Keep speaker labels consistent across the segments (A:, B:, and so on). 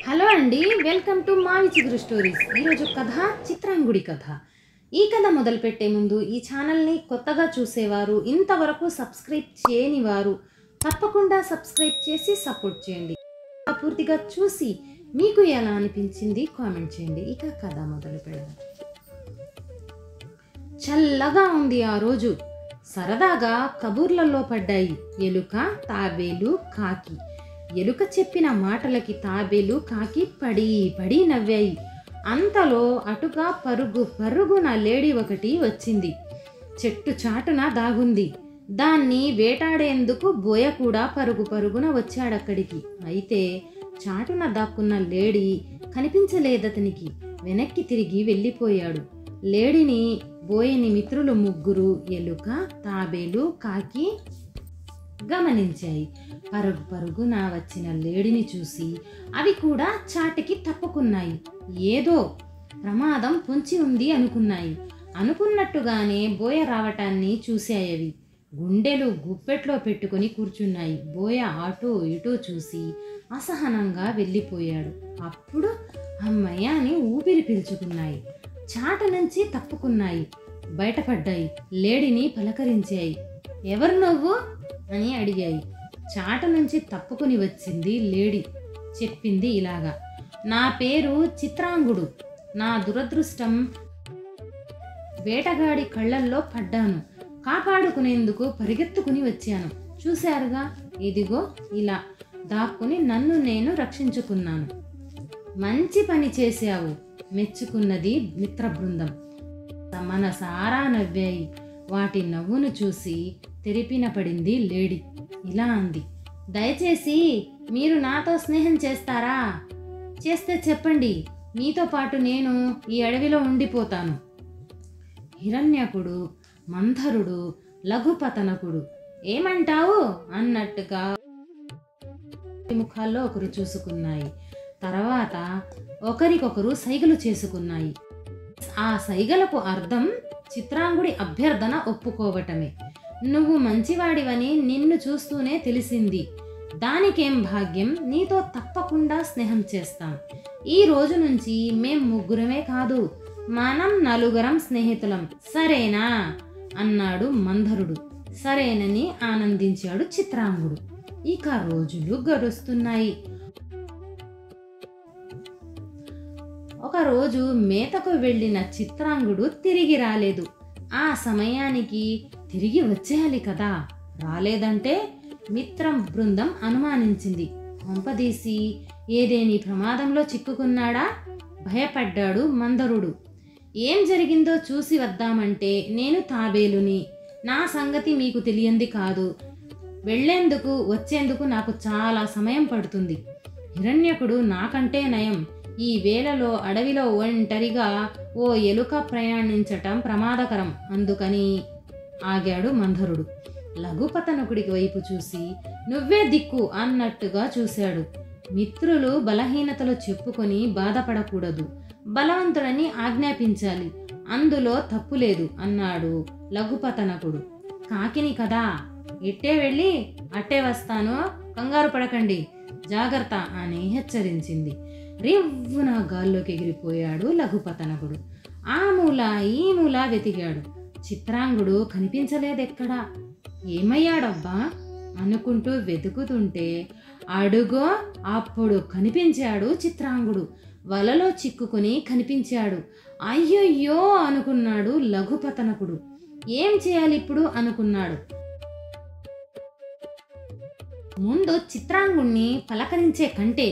A: Hello అండి, welcome to మావి చిగురు స్టోరీస్. ఈరోజు కథ చిత్రాంగుడి కథ. ఈ కథ మొదలుపెట్టే ముందు ఈ ఛానల్ని కొత్తగా చూసేవారు, ఇంతవరకు సబ్స్క్రైబ్ చేయని వారు తప్పకుండా సబ్స్క్రైబ్ చేసి సపోర్ట్ చేయండి. పూర్తిగా చూసి మీకు ఎలా అనిపించింది కామెంట్ చేయండి. ఇక కథ మొదలు పెడదాం. చల్లగా ఉంది ఆ రోజు. సరదాగా కబూర్లలో పడ్డాయి ఎలుక, తాబేలు, కాకి. ఎలుక చెప్పిన మాటలకి తాబేలు, కాకి పడి పడి నవ్వాయి. అంతలో అటుగా పరుగున లేడి ఒకటి వచ్చింది. చెట్టు చాటున దాగుంది. దాన్ని వేటాడేందుకు బోయ కూడా పరుగున వచ్చాడక్కడికి. అయితే చాటున దాక్కున్న లేడి కనిపించలేదతనికి. వెనక్కి తిరిగి వెళ్ళిపోయాడు. లేడిని, బోయని మిత్రులు ముగ్గురు, ఎలుక, తాబేలు, కాకి గమనించాయి. పరుగున వచ్చిన లేడిని చూసి అవి కూడా చాటికి తప్పుకున్నాయి. ఏదో ప్రమాదం పొంచి ఉంది అనుకున్నాయి. అనుకున్నట్టుగానే బోయ రావటాన్ని చూశాయవి. గుండెలు గుప్పెట్లో పెట్టుకుని కూర్చున్నాయి. బోయ అటూ ఇటూ చూసి అసహనంగా వెళ్ళిపోయాడు. అప్పుడు అమ్మయ్య అని ఊపిరి పీల్చుకున్నాయి. చాట నుంచి తప్పుకున్నాయి. బయటపడ్డాయి. లేడిని పలకరించాయి. ఎవరు నువ్వు అని అడిగాయి. చాట నుంచి తప్పుకుని వచ్చింది లేడి. చెప్పింది ఇలాగా: నా పేరు చిత్రాంగుడు. నా దురదృష్టం వేటగాడి కళ్ళల్లో పడ్డాను. కాపాడుకునేందుకు పరిగెత్తుకుని వచ్చాను. చూశారుగా, ఇదిగో ఇలా దాక్కుని నన్ను నేను రక్షించుకున్నాను. మంచి పని చేశావు, మెచ్చుకున్నది మిత్ర బృందం. మనసారా నవ్వాయి. వాటి నవ్వును చూసి తెరిపిన పడింది లేడి. ఇలా అంది: దయచేసి మీరు నాతో స్నేహం చేస్తారా? చేస్తే చెప్పండి, మీతో పాటు నేను ఈ అడవిలో ఉండిపోతాను. హిరణ్యకుడు, మంథరుడు, లఘుపతనకుడు ఏమంటావు అన్నట్టుగా ముఖాల్లో ఒకరు చూసుకున్నాయి. తర్వాత ఒకరికొకరు సైగలు చేసుకున్నాయి. ఆ సైగలకు అర్థం చిత్రాంగుడి అభ్యర్థన ఒప్పుకోవటమే. నువ్వు మంచివాడివని నిన్ను చూస్తూనే తెలిసింది. దానికేం భాగ్యం, నీతో తప్పకుండా స్నేహం చేస్తాం. ఈ రోజు నుంచి మేం ముగ్గురమే కాదు, మనం నలుగురం స్నేహితులం, సరేనా అన్నాడు మంథరుడు. సరేనని ఆనందించాడు చిత్రాంగుడు. ఇక రోజులు గడుస్తున్నాయి. ఒకరోజు మేతకు వెళ్ళిన చిత్రాంగుడు తిరిగి రాలేదు. ఆ సమయానికి తిరిగి వచ్చేయాలి కదా, రాలేదంటే మిత్రం బృందం అనుమానించింది. కొంపదీసి ఏదేని ప్రమాదంలో చిక్కుకున్నాడా? భయపడ్డాడు మందరుడు. ఏం జరిగిందో చూసి వద్దామంటే నేను తాబేలుని, నా సంగతి మీకు తెలియంది కాదు. వెళ్లేందుకు వచ్చేందుకు నాకు చాలా సమయం పడుతుంది. హిరణ్యకుడు నాకంటే నయం. ఈ వేళలో అడవిలో ఒంటరిగా ఓ ఎలుక ప్రయాణించటం ప్రమాదకరం. అందుకని ఆగాడు మంథరుడు. లఘుపతనకుడికి వైపు చూసి నువ్వే దిక్కు అన్నట్టుగా చూశాడు. మిత్రులు బలహీనతలు చెప్పుకొని బాధపడకూడదు, బలవంతుడని ఆజ్ఞాపించాలి, అందులో తప్పులేదు అన్నాడు లఘుపతనకుడు. కాకిని కదా, ఇట్టే వెళ్ళి అట్టే వస్తాను, కంగారు పడకండి, జాగ్రత్త అని హెచ్చరించింది. రివ్వున గాల్లోకి ఎగిరిపోయాడు లఘుపతనకుడు. ఆ మూల ఈ మూల వెతికాడు. చిత్రాంగుడు కనిపించలేదెక్కడా. ఏమయ్యాడబ్బా అనుకుంటూ వెతుకుతుంటే అడుగో అప్పుడు కనిపించాడు చిత్రాంగుడు. వలలో చిక్కుకుని కనిపించాడు. అయ్యయ్యో అనుకున్నాడు లఘుపతనకుడు. ఏం చేయాలి ఇప్పుడు అనుకున్నాడు. ముందు చిత్రాంగుణ్ణి పలకరించే కంటే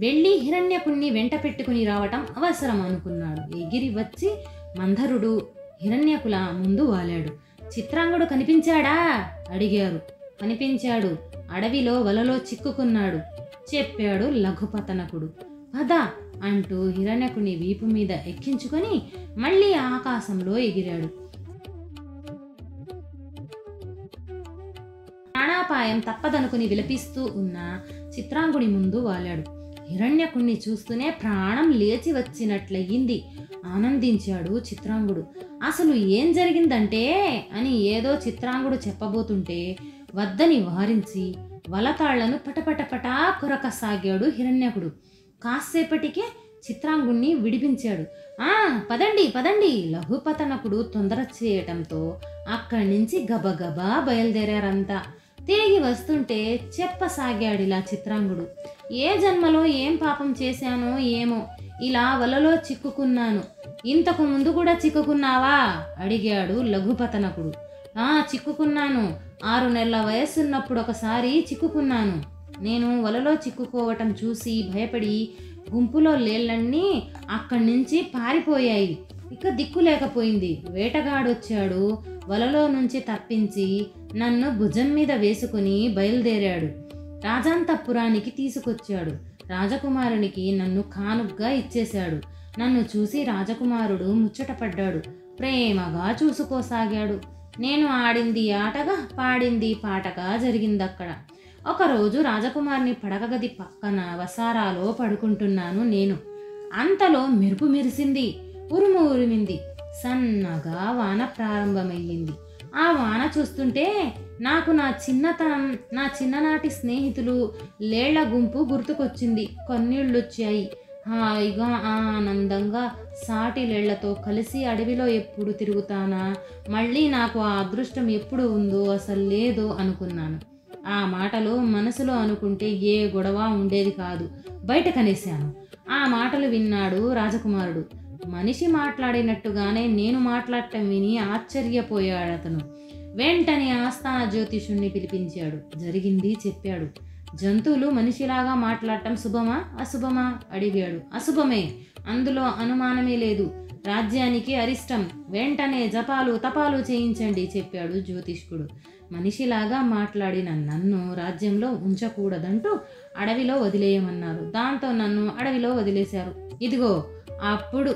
A: వెళ్ళి హిరణ్యకుణ్ణి వెంట పెట్టుకుని రావటం అవసరం అనుకున్నాడు. ఎగిరి వచ్చి మంథరుడు హిరణ్యకుల ముందు వాలాడు. చిత్రాంగుడు కనిపించాడా అడిగారు. కనిపించాడు, అడవిలో వలలో చిక్కుకున్నాడు చెప్పాడు లఘుపతనకుడు. పద అంటూ హిరణ్యకుని వీపు మీద ఎక్కించుకొని మళ్ళీ ఆకాశంలో ఎగిరాడు. ప్రాణాపాయం తప్పదనుకుని విలపిస్తూ ఉన్న చిత్రాంగుడి ముందు వాలాడు. హిరణ్యకుణ్ణి చూస్తూనే ప్రాణం లేచి వచ్చినట్లయింది. ఆనందించాడు చిత్రాంగుడు. అసలు ఏం జరిగిందంటే అని ఏదో చిత్రాంగుడు చెప్పబోతుంటే వద్దని వారించి వలతాళ్లను పటపటపటా కొరకసాగాడు హిరణ్యకుడు. కాసేపటికే చిత్రాంగుణ్ణి విడిపించాడు. పదండి పదండి. లఘుపతనకుడు తొందర చేయటంతో అక్కడి నుంచి గబగబా బయలుదేరారంతా. తిరిగి వస్తుంటే చెప్పసాగాడిలా చిత్రాంగుడు. ఏ జన్మలో ఏం పాపం చేశానో ఏమో, ఇలా వలలో చిక్కుకున్నాను. ఇంతకు ముందు కూడా చిక్కుకున్నావా అడిగాడు లఘుపతనకుడు. చిక్కుకున్నాను. 6 నెలల వయస్సున్నప్పుడు ఒకసారి చిక్కుకున్నాను. నేను వలలో చిక్కుకోవటం చూసి భయపడి గుంపులో లేళ్ళన్నీ అక్కడి నుంచి పారిపోయాయి. ఇక దిక్కు లేకపోయింది. వేటగాడొచ్చాడు. వలలో నుంచి తప్పించి నన్ను భుజం మీద వేసుకుని బయలుదేరాడు. రాజాంతఃపురానికి తీసుకొచ్చాడు. రాజకుమారునికి నన్ను కానుగ్గా ఇచ్చేశాడు. నన్ను చూసి రాజకుమారుడు ముచ్చటపడ్డాడు. ప్రేమగా చూసుకోసాగాడు. నేను ఆడింది ఆటగా, పాడింది పాటగా జరిగిందక్కడ. ఒకరోజు రాజకుమారుని పడకగది పక్కన వసారాలో పడుకుంటున్నాను నేను. అంతలో మెరుపు మెరిసింది, ఉరుము ఉరిమింది. సన్నగా వాన ప్రారంభమయ్యింది. ఆ వాన చూస్తుంటే నాకు నా చిన్ననాటి స్నేహితులు లేళ్ల గుంపు గుర్తుకొచ్చింది. కన్నీళ్ళొచ్చాయి. హాయిగా ఆనందంగా సాటి లేళ్లతో కలిసి అడవిలో ఎప్పుడు తిరుగుతానా, మళ్ళీ నాకు ఆ అదృష్టం ఎప్పుడు ఉందో అసలు లేదో అనుకున్నాను. ఆ మాటలు మనసులో అనుకుంటే ఏ గొడవ ఉండేది కాదు. బయట కనేశాను. ఆ మాటలు విన్నాడు రాజకుమారుడు. మనిషి మాట్లాడినట్టుగానే నేను మాట్లాడటం విని ఆశ్చర్యపోయాడతను. వెంటనే ఆస్థాన జ్యోతిషుణ్ణి పిలిపించాడు. జరిగింది చెప్పాడు. జంతువులు మనిషిలాగా మాట్లాడటం శుభమా అశుభమా అడిగాడు. అశుభమే, అందులో అనుమానమే లేదు. రాజ్యానికి అరిష్టం. వెంటనే జపాలు తపాలు చేయించండి చెప్పాడు జ్యోతిష్కుడు. మనిషిలాగా మాట్లాడిన నన్ను రాజ్యంలో ఉంచకూడదంటూ అడవిలో వదిలేయమన్నారు. దాంతో నన్ను అడవిలో వదిలేశారు. ఇదిగో అప్పుడు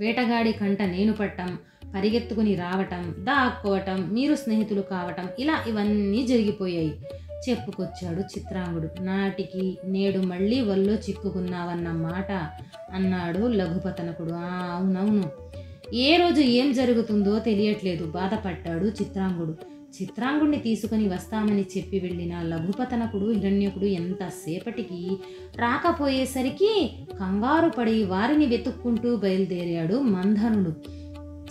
A: వేటగాడి కంట నేను పట్టం, పరిగెత్తుకుని రావటం, దాక్కోవటం, మీరు స్నేహితులు కావటం, ఇలా ఇవన్నీ జరిగిపోయాయి చెప్పుకొచ్చాడు చిత్రాంగుడు. నాటికి నేడు మళ్ళీ వల్లో చిక్కుకున్నావన్న మాట అన్నాడు లఘుపతనకుడు. అవునవును, ఏ రోజు ఏం జరుగుతుందో తెలియట్లేదు బాధపడ్డాడు చిత్రాంగుడు. చిత్రాంగుడిని తీసుకుని వస్తామని చెప్పి వెళ్ళిన లఘుపతనకుడు హిరణ్యకుడు ఎంతసేపటికి రాకపోయేసరికి కంగారు పడి వారిని వెతుక్కుంటూ బయలుదేరాడు మంధనుడు.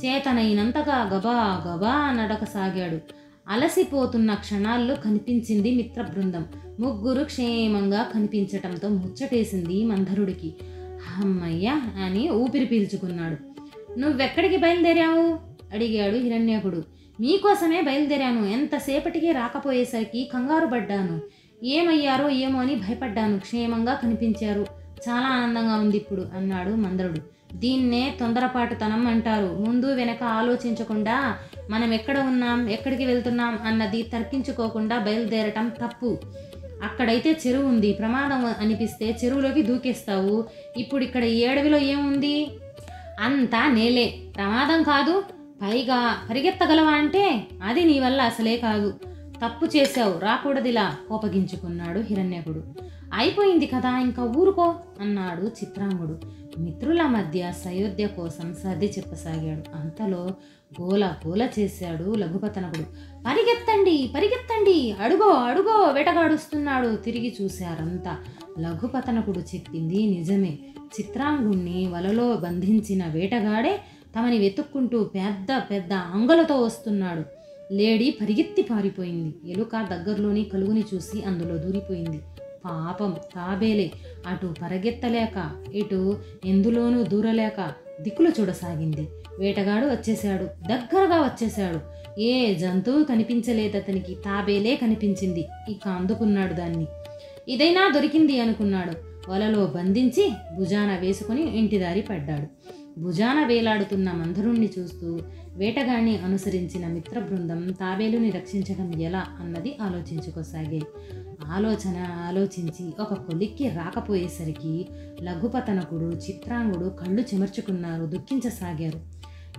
A: చేతనైనంతగా గబా గబా నడకసాగాడు. అలసిపోతున్న క్షణాల్లో కనిపించింది మిత్ర బృందం. ముగ్గురు క్షేమంగా కనిపించటంతో ముచ్చటేసింది మంధరుడికి. అమ్మయ్య అని ఊపిరి పీల్చుకున్నాడు. నువ్వెక్కడికి బయలుదేరావు అడిగాడు హిరణ్యకుడు. మీకోసమే బయలుదేరాను. ఎంతసేపటికి రాకపోయేసరికి కంగారు పడ్డాను. ఏమయ్యారో ఏమో అని భయపడ్డాను. క్షేమంగా కనిపించారు. చాలా ఆనందంగా ఉంది ఇప్పుడు అన్నాడు మందరుడు. దీన్నే తొందరపాటుతనం అంటారు. ముందు వెనక ఆలోచించకుండా మనం ఎక్కడ ఉన్నాం, ఎక్కడికి వెళ్తున్నాం అన్నది తర్కించుకోకుండా బయలుదేరటం తప్పు. అక్కడైతే చెరువు ఉంది, ప్రమాదం అనిపిస్తే చెరువులోకి దూకేస్తావు. ఇప్పుడు ఇక్కడ ఈ అడవిలో ఏముంది? అంతా నేలే, ప్రమాదం కాదు. పైగా పరిగెత్తగలవా అంటే అది నీ వల్ల అసలే కాదు. తప్పు చేశావు, రాకూడదిలా కోపగించుకున్నాడు హిరణ్యకుడు. అయిపోయింది కదా, ఇంకా ఊరుకో అన్నాడు చిత్రాంగుడు. మిత్రుల మధ్య సయోధ్య కోసం సర్ది చెప్పసాగాడు. అంతలో గోల గోల చేశాడు లఘుపతనకుడు. పరిగెత్తండి పరిగెత్తండి, అడుగో అడుగో వేటగాడుస్తున్నాడు. తిరిగి చూశారంతా. లఘుపతనకుడు చెప్పింది నిజమే. చిత్రాంగుణ్ణి వలలో బంధించిన వేటగాడే తమని వెతుక్కుంటూ పెద్ద పెద్ద అంగలతో వస్తున్నాడు. లేడీ పరిగెత్తి పారిపోయింది. ఎలుక దగ్గరలోని కలుగుని చూసి అందులో దూరిపోయింది. పాపం తాబేలే అటు పరిగెత్తలేక ఇటు ఎందులోనూ దూరలేక దిక్కులు చూడసాగింది. వేటగాడు వచ్చేశాడు, దగ్గరగా వచ్చేశాడు. ఏ జంతువు కనిపించలేదతనికి, తాబేలే కనిపించింది. ఇక అందుకున్నాడు దాన్ని. ఇదైనా దొరికింది అనుకున్నాడు. వలలో బంధించి భుజాన వేసుకుని ఇంటిదారి పడ్డాడు. భుజాన వేలాడుతున్న మంధరుణ్ణి చూస్తూ వేటగాడిని అనుసరించిన మిత్ర బృందం తాబేలుని రక్షించడం ఎలా అన్నది ఆలోచించుకోసాగాయి. ఆలోచించి ఒక కొలిక్కి రాకపోయేసరికి లఘుపతనకుడు చిత్రాంగుడు కళ్ళు చెమర్చుకున్నారు, దుఃఖించసాగారు.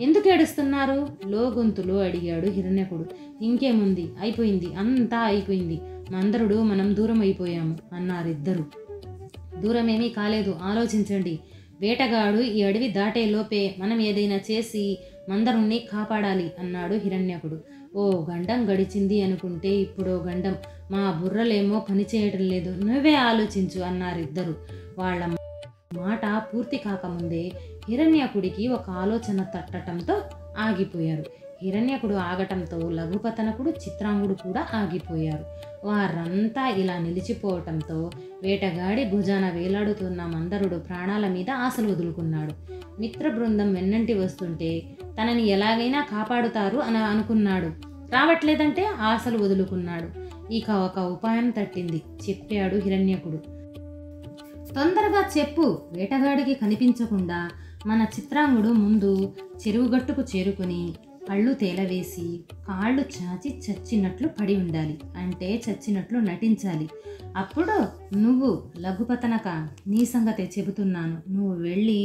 A: ఎందుకు ఏడుస్తున్నారు లోగొంతులో అడిగాడు హిరణ్యకుడు. ఇంకేముంది, అయిపోయింది, అంతా అయిపోయింది. మందరుడు మనం దూరం అయిపోయాము అన్నారిద్దరు. దూరమేమీ కాలేదు, ఆలోచించండి. వేటగాడు ఈ అడవి దాటే లోపే మనం ఏదైనా చేసి మందరుణ్ణి కాపాడాలి అన్నాడు హిరణ్యకుడు. ఓ గండం గడిచింది అనుకుంటే ఇప్పుడో గండం, మా బుర్రలేమో పనిచేయటం లేదు, నువ్వే ఆలోచించు అన్నారిద్దరు. వాళ్ళ మాట పూర్తి కాకముందే హిరణ్యకుడికి ఒక ఆలోచన తట్టడంతో ఆగిపోయారు. హిరణ్యకుడు ఆగటంతో లఘుపతనకుడు, చిత్రాంగుడు కూడా ఆగిపోయారు. వారంతా ఇలా నిలిచిపోవటంతో వేటగాడి భుజాన వేలాడుతున్న మందరుడు ప్రాణాల మీద ఆశలు వదులుకున్నాడు. మిత్ర బృందం వెన్నంటి వస్తుంటే తనని ఎలాగైనా కాపాడుతారు అని అనుకున్నాడు. రావట్లేదంటే ఆశలు వదులుకున్నాడు. ఇక ఒక ఉపాయం తట్టింది. చెప్పాడు హిరణ్యకుడు. తొందరగా చెప్పు. వేటగాడికి కనిపించకుండా మన చిత్రాంగుడు ముందు చెరువుగట్టుకు చేరుకుని కళ్ళు తేలవేసి కాళ్ళు చాచి చచ్చినట్లు పడి ఉండాలి. అంటే చచ్చినట్లు నటించాలి. అప్పుడు నువ్వు లఘుపతనక, నీ సంగతే చెబుతున్నాను, నువ్వు వెళ్ళి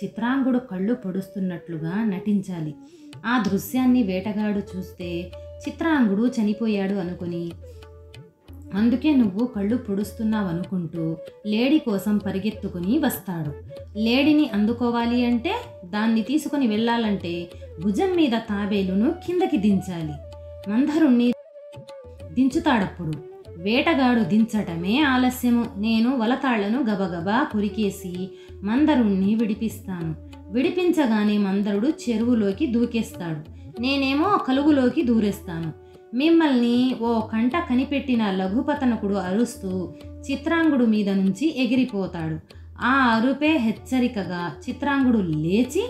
A: చిత్రాంగుడు కళ్ళు పొడుస్తున్నట్లుగా నటించాలి. ఆ దృశ్యాన్ని వేటగాడు చూస్తే చిత్రాంగుడు చనిపోయాడు అనుకుని, అందుకే నువ్వు కళ్ళు పొడుస్తున్నావు అనుకుంటూ లేడీ కోసం పరిగెత్తుకుని వస్తాడు. లేడీని అందుకోవాలి అంటే, దాన్ని తీసుకుని వెళ్ళాలంటే భుజం మీద తాబేలును కిందకి దించాలి. మందరుణ్ణి దించుతాడప్పుడు. వేటగాడు దించటమే ఆలస్యము. నేను వలతాళ్లను గబగబా కొరికేసి మందరుణ్ణి విడిపిస్తాను. విడిపించగానే మందరుడు చెరువులోకి దూకేస్తాడు. నేనేమో కలుగులోకి దూరేస్తాను. మిమ్మల్ని ఓ కంట కనిపెట్టిన లఘుపతనకుడు అరుస్తూ చిత్రాంగుడు మీద నుంచి ఎగిరిపోతాడు. ఆ అరుపే హెచ్చరికగా చిత్రాంగుడు లేచి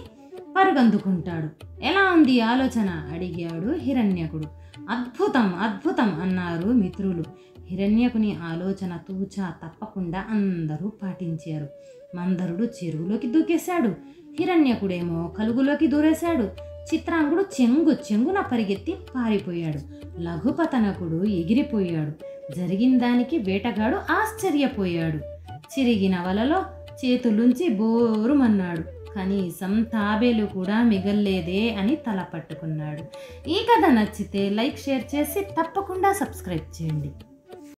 A: పరుగందుకుంటాడు. ఎలా ఉంది ఆలోచన అడిగాడు హిరణ్యకుడు. అద్భుతం అద్భుతం అన్నారు మిత్రులు. హిరణ్యకుని ఆలోచన తూచా తప్పకుండా అందరూ పాటించారు. మందరుడు చెరువులోకి దూకేశాడు. హిరణ్యకుడేమో కలుగులోకి దూరేశాడు. చిత్రాంగుడు చెంగున పరిగెత్తి పారిపోయాడు. లఘుపతనకుడు ఎగిరిపోయాడు. జరిగిన దానికి వేటగాడు ఆశ్చర్యపోయాడు. చిరిగిన వలలో చేతులుంచి బోరుమన్నాడు. కనీసం తాబేలు కూడా మిగల్లేదే అని తల పట్టుకున్నాడు. ఈ కథ నచ్చితే లైక్, షేర్ చేసి తప్పకుండా సబ్స్క్రైబ్ చేయండి.